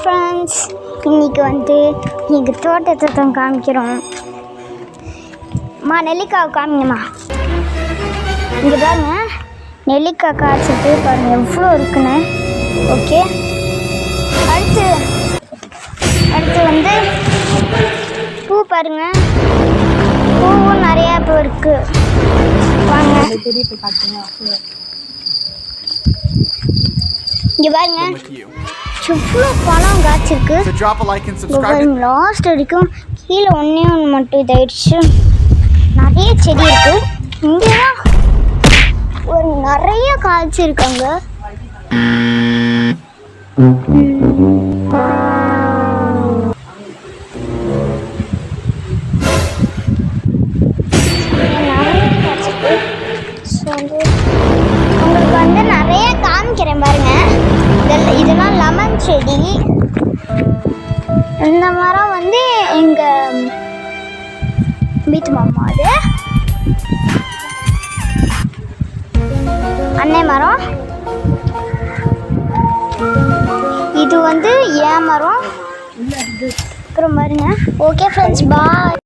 Friends, இன்றைக்கி தோட்டத்தை தான் காமிக்கிறோம். நெல்லிக்காய் காமிங்கம்மா. இங்கே பாருங்க, நெல்லிக்காய் காய்ச்சிட்டு பாருங்கள் எவ்வளோ இருக்குன்னு. ஓகே, அடுத்து வந்து பூ பாருங்க, பூவும் நிறையா பூ இருக்குது. வாங்க இங்கே பாருங்க எவ்வளோ பழம் காய்ச்சிருக்கு. லாஸ்ட் வரைக்கும் கீழே ஒன்றே மட்டும் இதாயிடுச்சு. நிறைய செடி இருக்கு. இங்கெல்லாம் ஒரு நிறைய காய்ச்சிருக்காங்க. உங்களுக்கு வந்து நிறைய காமிக்கிறேன் பாருங்க. இதெல்லாம் லெமன் செடி. இந்த மரம் வந்து எங்கள் வீட்டு மாமா, அது அன்னை மரம். இது வந்து ஏன் மரம். அப்புறம் பாருங்க. ஓகே ஃப்ரெண்ட்ஸ், பாய்.